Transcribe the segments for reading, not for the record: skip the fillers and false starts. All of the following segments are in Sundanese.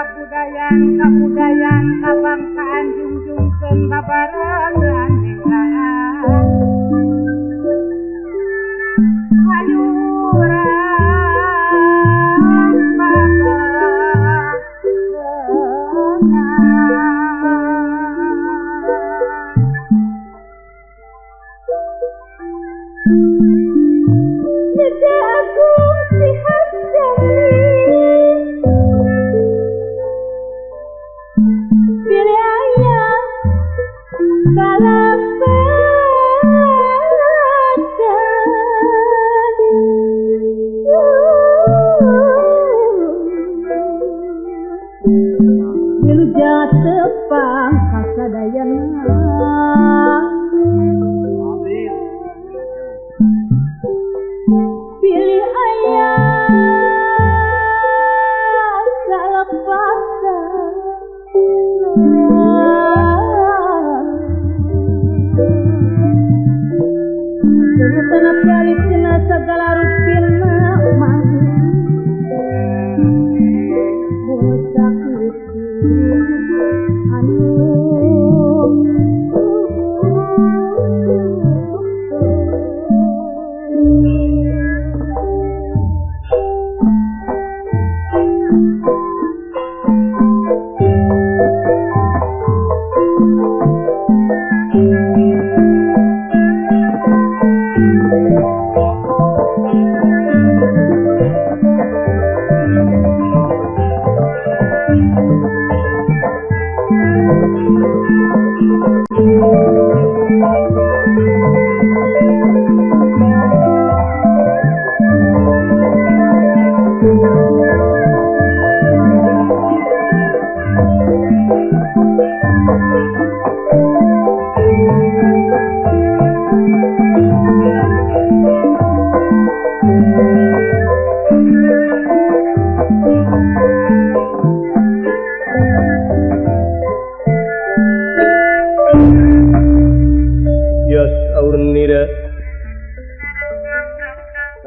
kabudayan kabudayan kabangsaan junjungkeun babarengan negaan hayuran tepang kasadayana pilih ayah salepasan tanah pialisina segala rupina bocah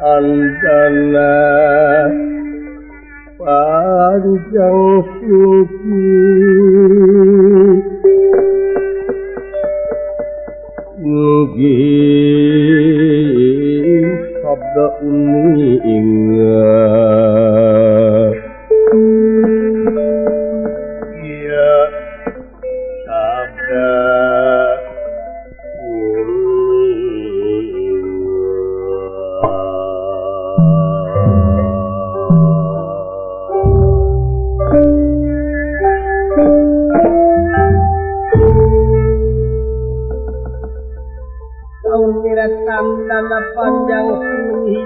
Andana panjang suci inggih sabda uningat ya sabda tanda panjang sini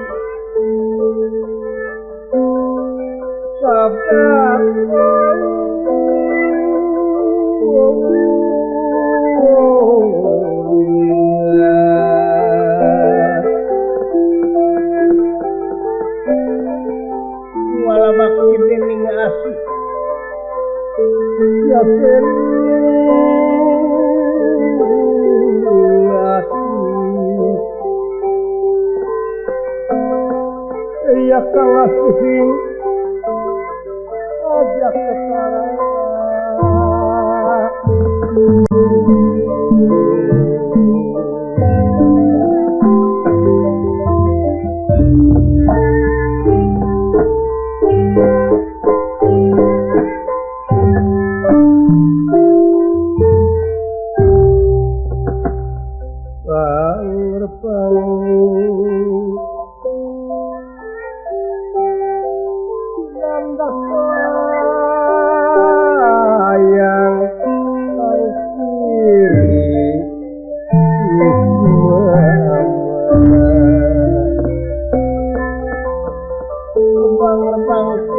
sabda wala makin dening asih ya ya kalah sing ajak kesana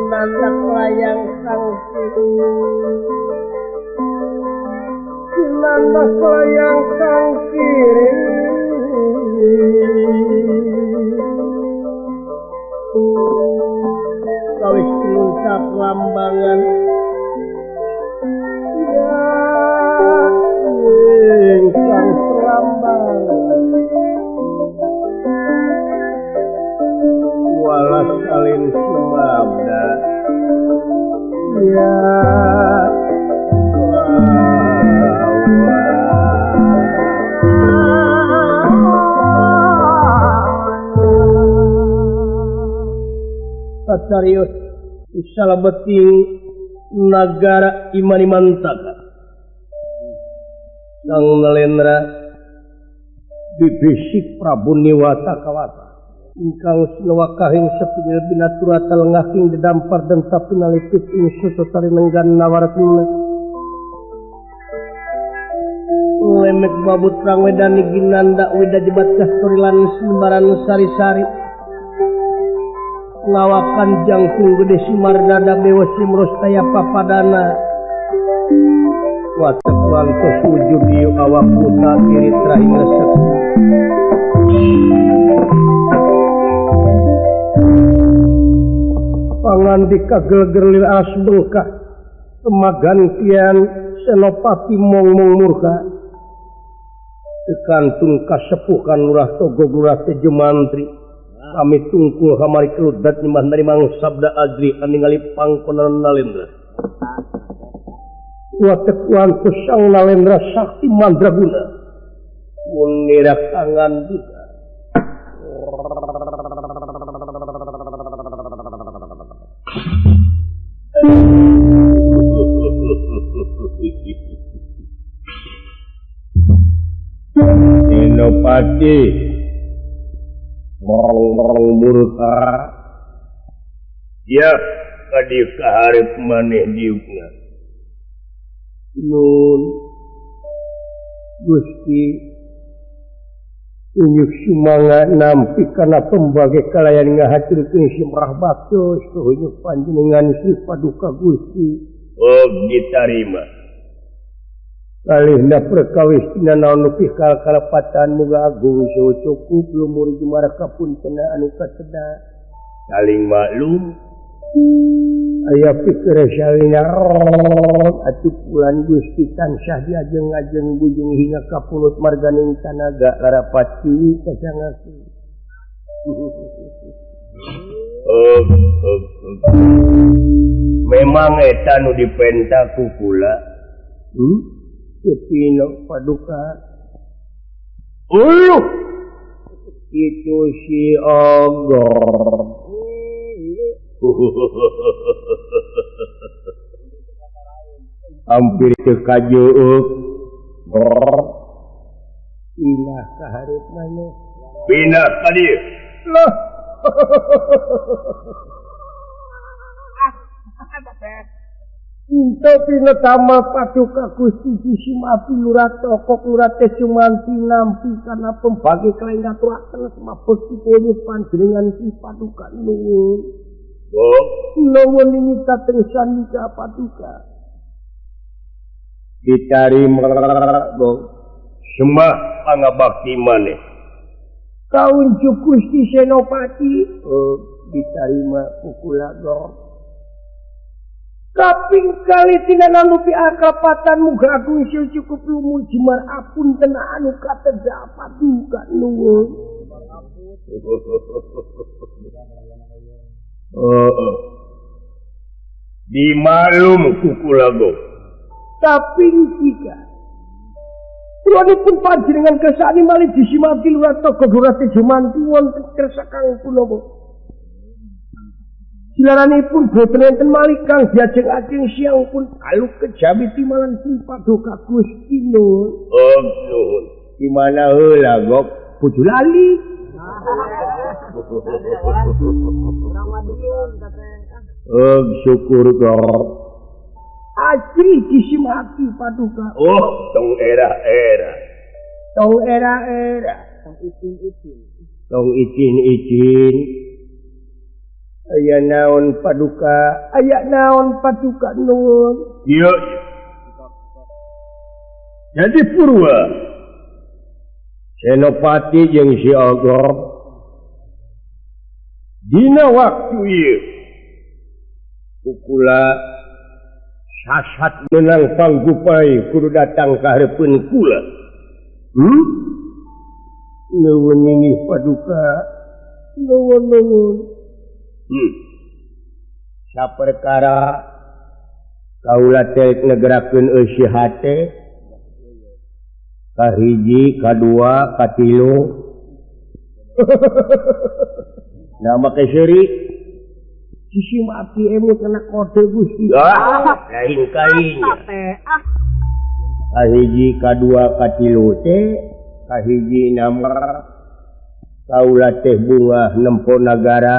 nandak layang sang nandak layang sang kiri kawis nguncap lambangan ya sang selambangan walas salin sumabda ya Satarius Salabeti Nagara Imani-Mantaka Sang Nalendra Bibisik Prabu Niwata Kawata ingkang sinawakahing sepinil binaturata lengaking dedampar dan tapi nalipit ing sosotari nenggan nawaratuna lemek babut rang wedani ginanda weda jebat kastorilan sembaran sari-sari ngawakan jangkung gede simardada bewa simrostaya papadana watak wantos wujud diu awak puta kiri terakhir resep pangandika geger alas bengkah semagantian senopati mong-mong murka sekantung kasepuhan lurah togo lurah tejo mantri kami tungkul hamari keludat nyembah narimang sabda adri aningali pangkonan Nalendra watek wantus sang Nalendra sakti mandraguna munirak tangan juga Senopati morong murka ya kadi kaharep maneh diukna nun Gusti unyuk sumanga nampi kana pembagai kalayan ngahaturkeun simrah baktos unyuk panjenengan si paduka Gusti ditarima kalihna perkawis tina naon nepi kalapatan muga agung saha cukup lumur jumara kapuntena anu kacedak saling maklum aya pikir salina atuh pulan Gusti tansah diajeng-ajeng bujung hingga ka pulut marganing tanaga larapati kasangakeun memang eta nu dipenta ku kula Kepino paduka itu si Ogor hampir kekajuuk pinah kaharep maneh pinah tadi loh Into pina tamal paduka Gusti Simapi Lurah Tokok Lurah Tesumanti nampi karena pembagi kelain aturaken semaput dipuni panjenengan si paduka nuwun. Nuwun ini kateng sandika paduka. Ditarima sembah pangabakti maneh. Kaunjuk Gusti Senopati ditarima pukulagor. Kaping kali tidak nalupi akapatan muga agung sil cukup lumur jemar apun tena anu katega paduka nuwun. Dimalum kukulago. Kaping tiga. Pun panjenengan kesani malih disimati Lurah Toko Lurah Tejumanti wonten kersa kang punomo. Silaranipun boten enten malih kang diajeng-ajeng siang pun aluk kejawi timalan si paduka Gusti nuwun. Nuwun. Di mana heula gok bojo lali. Syukur gok. Ajri disimati paduka. Tong era-era. Tong era-era. Tong itin-itin. Tong itin-itin. Aya naon paduka nuwun. Iya. Jadi Purwa Senopati jeung si Ogor dina waktu ieu kukula sasat menang panggupai kudu datang ka hareupeun kula. Nuwun inggih paduka. Nuwun. Saperkara kaula teh ngegerakeun hate kahiji kadua katilu nama keseri sisi mati emut kena kode Gusti lain kainya kahiji kadua katilu teh kahiji nama kaula teh bunga nempo nagara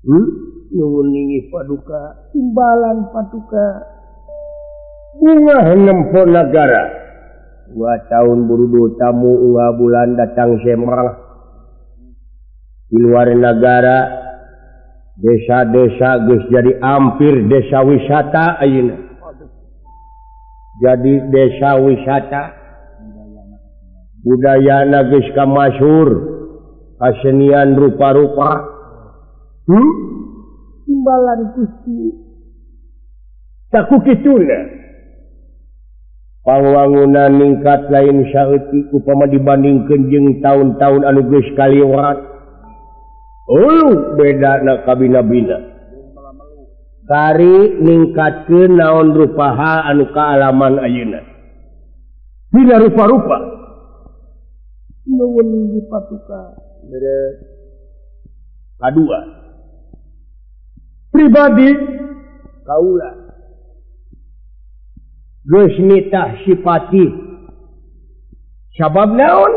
nuhun ningih paduka timbalan paduka bunga nempo nagara 2 tahun burudu tamu unga bulan datang semrah di luar negara desa-desa geus jadi hampir desa wisata ayeuna jadi desa wisata budayana geus kamasyhur kasenian rupa-rupa timbalan Gusti saku kituna pangwangunan ningkat lain saeutik upama dibandingkeun jeung tahun-tahun anu geus kaliwat bedana kabina-bina kari ningkatkeun naon rupaha anu kaalaman ayeuna dina rupa-rupa nuhun dipatuka kadua pribadi kaula geus nitah sipati sabab naon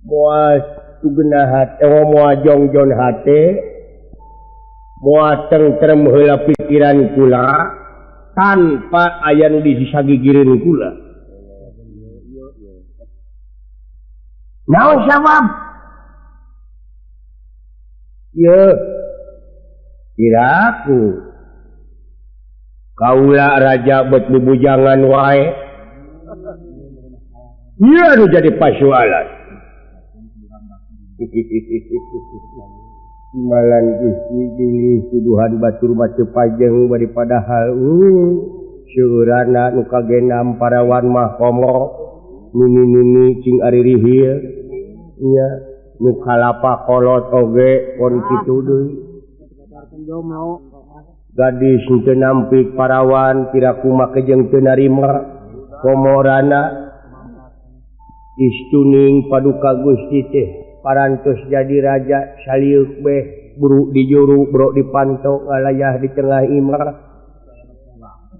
moal tugeunah hate moal jongjon hate moal tentrem heula pikiran kula tanpa aya nu disagigireun kula naon sabab ye kiraku kaula raja bet bubujangan wae ieu anu jadi pasoalan malan Gusti pilih tuduhan batur batu pajeng bari padahal seueurana nu kagenam parawan mah komo nini cing ari rihil nya nu kalapa kolot oge pon kitu deui gadis teu nampik parawan tira kumaha jeung teu narima komorana istuning paduka Gusti teh parantos jadi raja saliuk beh buru di juru bro dipanto ngalayah di tengah imah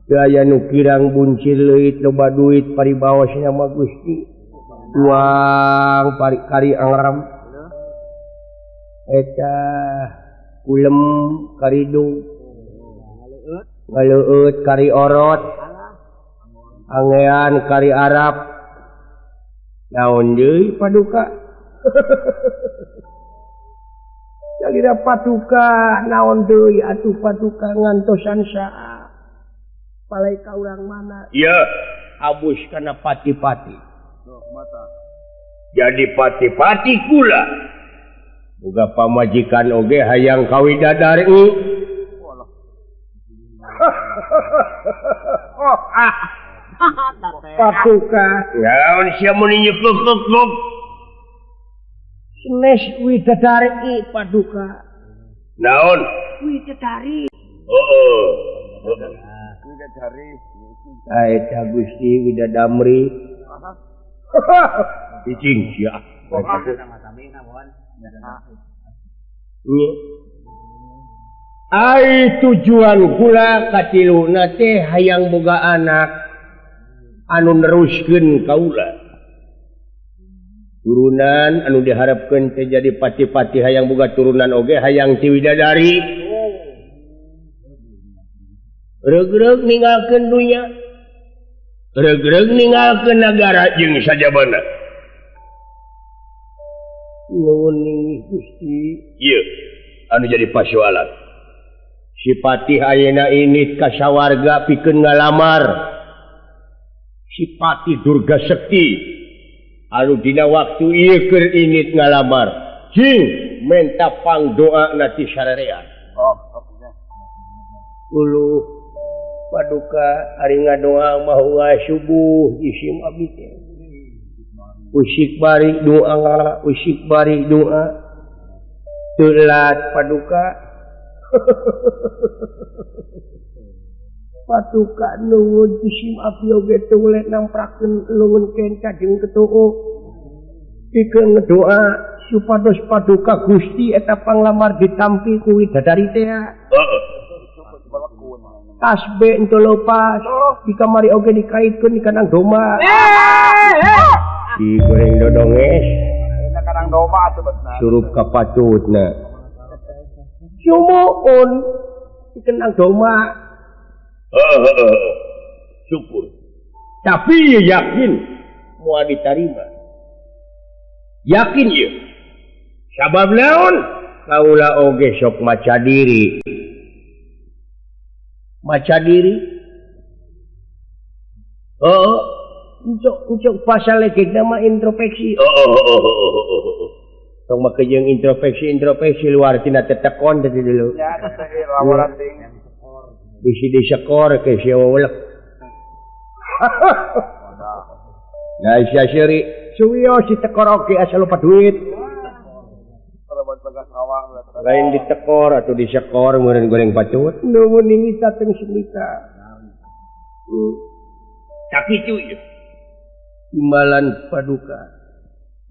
teu aya nu kirang buncil leuit loba duit paribaosna mah Gusti uang kari angram eta ulem karidu ngaleueut kari orot angean kari Arab naon deui paduka Jagira patuka naon deui atuh patuka ngantosan saha palai ka urang mana ieu abus kana pati-pati jadi pati-pati kula boga pamajikan oge hayang kawidadari patuka naon sia mun nyepuk-puk Nes widadari paduka naon widadari widadari eta Gusti widadamri cicing sia ai tujuan kula katiluna teh hayang boga anak anu neruskeun kaula turunan anu diharapkeun teh jadi pati-pati hayang boga turunan oge hayang ti widadari reug-reug ninggalkeun dunya reug-reug ninggalkeun nagara jeung sajabana nuhun Gusti ieu anu jadi pasoalan si patih ayeuna ini ka sawarga pikeun ngalamar si patih Durga Sekti anu dina waktu ieu keur init ngalamar cing menta pangdoa na ti sarerean uluh paduka ari ngadoa mah subuh isim abdi teh usik bari doa telat paduka Paduka nuwun jisim api oge tulek namprakeun lungun ken Kanjeng Ketua. Pikeun ngedoa supados paduka Gusti eta panglamar ditampi ku widadari teh. Tasbih ento lepas di kamari oge dikaitkeun di kanang doma. Di goreng dodonges. Enak kanang doma atuh beusna. Surup ka patutna. Sumuun di kanang doma. Syukur. Tapi ya yakin mau diterima. Yakin ya. Sabab naon? Kaula oge sok maca diri. Maca diri. Ucok pasal lagi nama introspeksi. Tong make jeung introspeksi luar tina tetekon tadi dulu. Ya, teh lawaran ting. Bisi disekor ke siapa ulek. Nah, sia siri suwio si tekor oke asal lupa duit. Lain ditekor atau disekor meureun goreng patut. Nuhun ini sateng semika. Sakitu ieu. Imbalan paduka.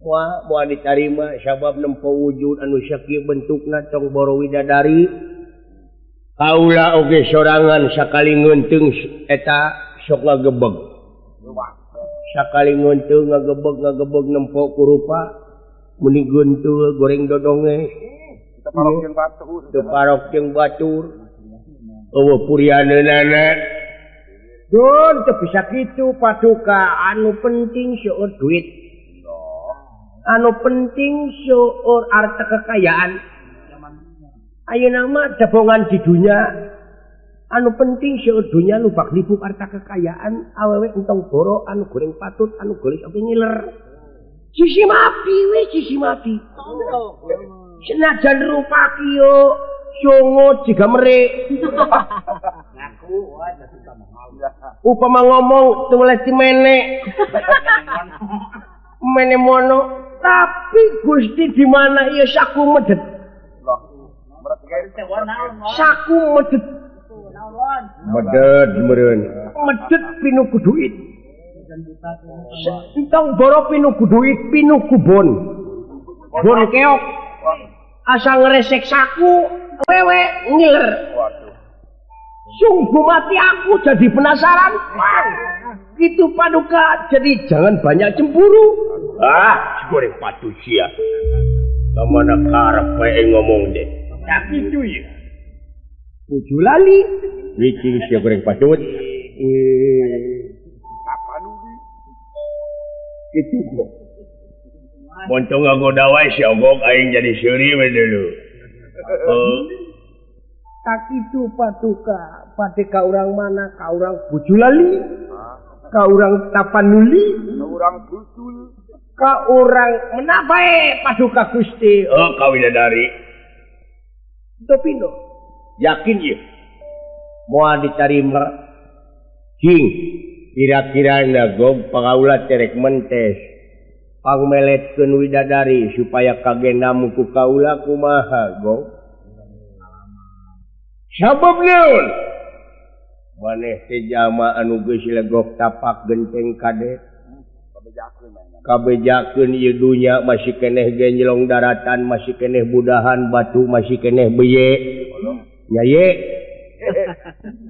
Moal ditarima sabab nempo wujud anu sakieu bentukna tong boro widadari. Kaula oge sorangan sakali ngeunteung eta sok ngagebeg. Sakali ngeunteung ngagebeg nempo ku rupa muni geunteul goreng dodonge. Teu parok jeung batur. Eueuh purianeunana. Don teu bisa kitu paduka anu penting seueur duit. Anu penting seueur harta kekayaan. Ayeuna mah jabongan di dunia anu penting seueur dunia nu bak lipuk harta kekayaan awewe entong boro anu goreng patut anu gelis oge ngiler. Sisi mapi. Senajan rupa kieu songo jiga mere. Upama ngomong teu meleh mene. Mene mono, tapi Gusti di mana ieu saku medet. Saku medet. Medet meureun. Medet pinuku duit. Entong boro pinuku duit, pinuku bon. Bon keok. Asa ngresek saku, wewe ngiler. Sungguh mati aku jadi penasaran. Gitu paduka, jadi jangan banyak cemburu. Si goreng patut sia. Kamana karep wae ngomong deh. Tapi itu ya. Puju lali. Wiki sia goreng patut. Apa nubi? Itu kok. Montong ngagoda wae si ogog aing jadi seuri we dulu. Tak itu paduka, pade ka urang mana? Ka urang Puju lali. Ka urang Tapanuli. Ka urang Busul. Ka urang menabae paduka Gusti. Ka widadari. Topino. Yakin ya? Moal ditarima. Cing. Kira-kira nagog pangaula terek mentes. Pangmeletkeun widadari supaya kagendamu ku kaula kumaha gog. Sabab naon? Maneh teh jalma anu geus legok tapak genteng kadet. Kabejakeun ieu dunya masih keneh genjlong daratan, masih keneh budahan batu, masih keneh beye. Nya ye.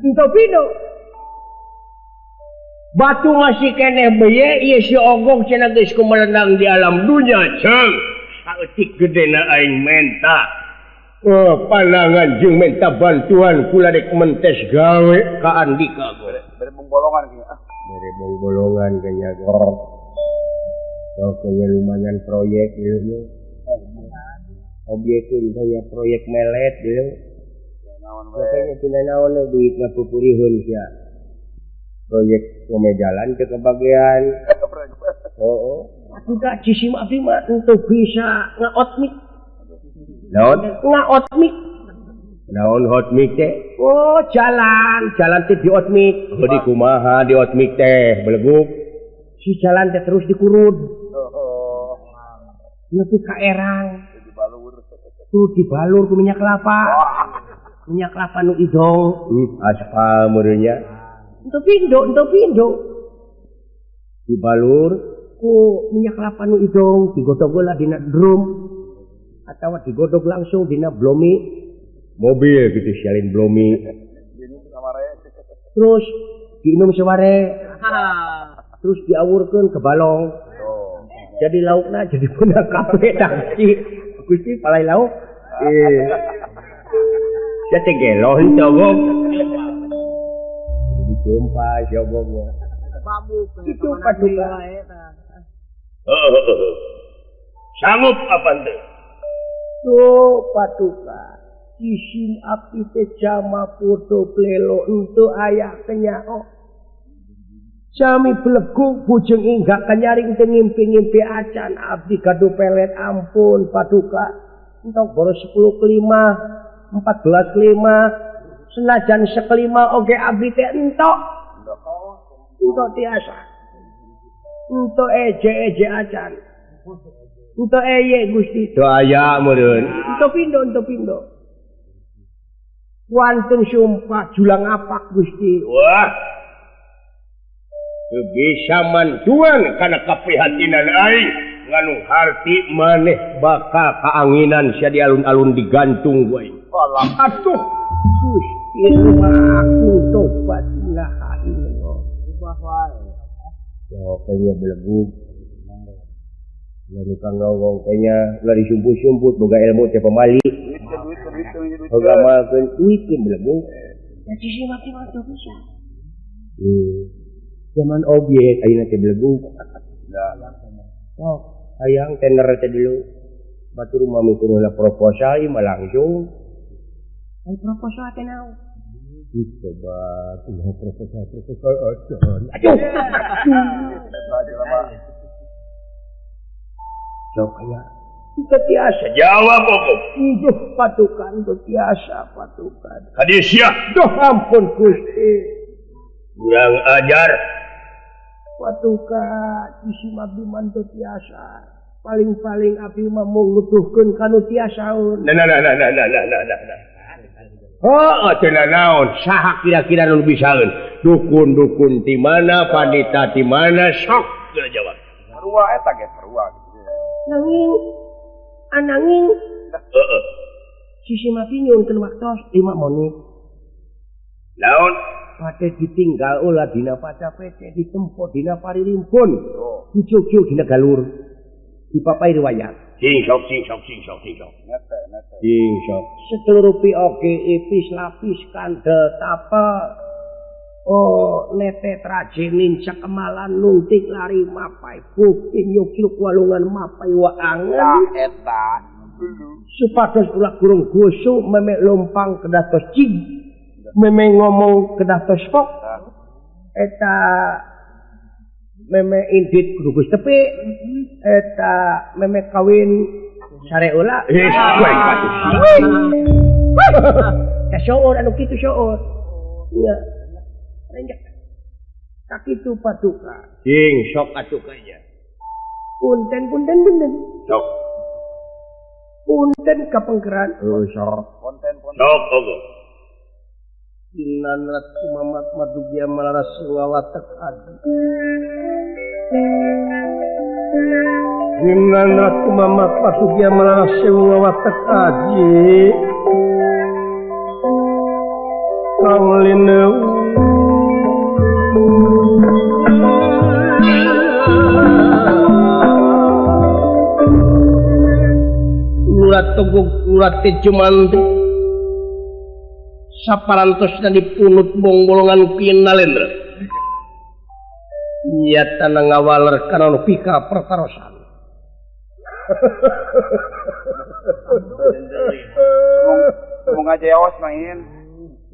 Ento pino. Batu masih keneh beye, ieu si ogog cenah geus kumelendang di alam dunya, ceung. Saeutik gedena aing menta. Pandangan jeung minta bantuan kula dek mentes gawe ka Andika. Berebong bolongan kieu. Berebong bolongan kayaknya. Oke, lumayan proyek ieu. Objek saya proyek melet ieu. Naon wae. Pokoknya tina naon duitna pupurieun sia. Proyek jalan ke kebagian. Sudah cisim abdi mah ente bisa ngaot mik. Naon? Ngaot mik. Naon hot mik teh? Oh, jalan teh di hot mik. Oh, di kumaha di hot mik teh beleguk. Si jalan teh terus dikurud. Nepi ka erang. Dibalur ku minyak kelapa. Minyak kelapa nu idong. Aspal meureunnya. Untuk pindo. Dibalur ku minyak kelapa nu idong digodhog lah dina drum atau digodhog langsung dina blomi mobil gitu sialin blomi. Terus diinum seware. Terus diawurkeun ke balong. Jadi laukna jadi punah kape tangsi. Gusti palai lauk. Saya tegelon cogok. Dijumpa jogoknya. Itu paduka. Sanggup apa ente? Tuh paduka. Isim api teh jama foto plelo untuk ayah kenyao. Sami beleguk bujeng inggak kenyaring teh ngimpi-ngimpi acan abdi gadu pelet ampun paduka. Entok boros 10 kelima, 14 kelima, senajan sekelima oge abdi teh entok. Entok tiasa. Entok eje acan. Entok eye Gusti. Doaya meureun. Entok pindo. Wantun sumpah julang apak Gusti. Wah. Bisa mantuan karena keprihatinan aing nganu harti maneh bakal kaanginan sia di alun-alun digantung gue. Atuh Gusti aku tobat ilaha illallah. Ya kayaknya beleguk. Lalu kang ngomong kayaknya lari sumput-sumput boga ilmu teh pemali. Boga malkeun duit beleguk. Ya sisi mati-mati bisa. Zaman objek ayeuna teh beleguk. Oh, hayang tender teh dulu. Batur mami kunola proposal ieu mah langsung. Ai proposal teh naon? Coba tuh proposal aja. Aduh. Sok ya. Itu biasa jawab kok. Duh patukan itu biasa patukan. Kadisia. Duh ampun Gusti. Kurang ajar. Patuka isi abdi mantu tiasa paling-paling abdi mah mau ngutuhkeun kanu tiasaun. Nah. Oh, cenah naon? Saha kira-kira nu bisaeun? Dukun-dukun ti mana, pandita ti mana, sok geus jawab. Perua eta ge perua gitu. Nanging. Heeh. Sisi mah nyunkeun waktos 5 menit. Naon? Pate ditinggal ulah dina paca pece ditempo dina paririmpun dicucuk dina galur dipapai riwayat sing sok nete sing sok setelurupi oge ipis lapis kandel tapa nete trajenin cakemalan nuntik lari mapai bukti nyukil walungan mapai waangan eta supados ulah kurung gusu memek lompang kedatos cing meme ngomong kedah tospok eta meme indit kudu Gus tepi eta meme kawin sare ulah ka syaur anu kitu syaur iya renjak sakitu patuka sing sok atuh kaya punten sok punten kapengkeran sok punten sok ogo Dinan Ratu Mamat Madugya Malaras Ngawatek Adi. Dinan Ratu Mamat Madugya Malaras Ngawatek Adi. Kang lineu. Ulat togok ulat Jumanti. Saparantos dan dipunut bongbolongan kinalendra. Nyata ngawaler kana pika pertarosan. Mau ngajawas main.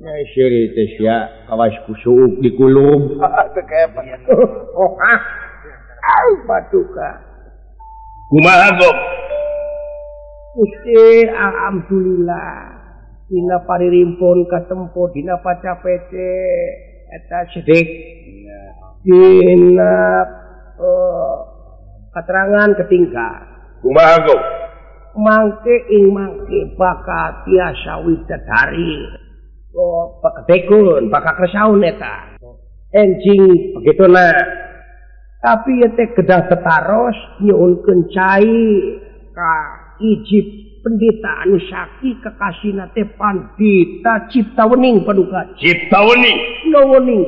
Nyai siri teh sia kawas kusuk di kulub. Teu kepa. Patuka. Kumaha gok? Gusti alhamdulillah. Dina paririmpun katempo dina paca pece eta sedik dina keterangan ketinggal kumaha gok mangke bakal tiasa widadari paketekun bakal kresaun eta enjing begitu nah tapi teh kedah setaros nyuunkeun cai ka hiji pendeta anu sakti kekasihna teh Pandita Ciptawening paduka Ciptawening no wening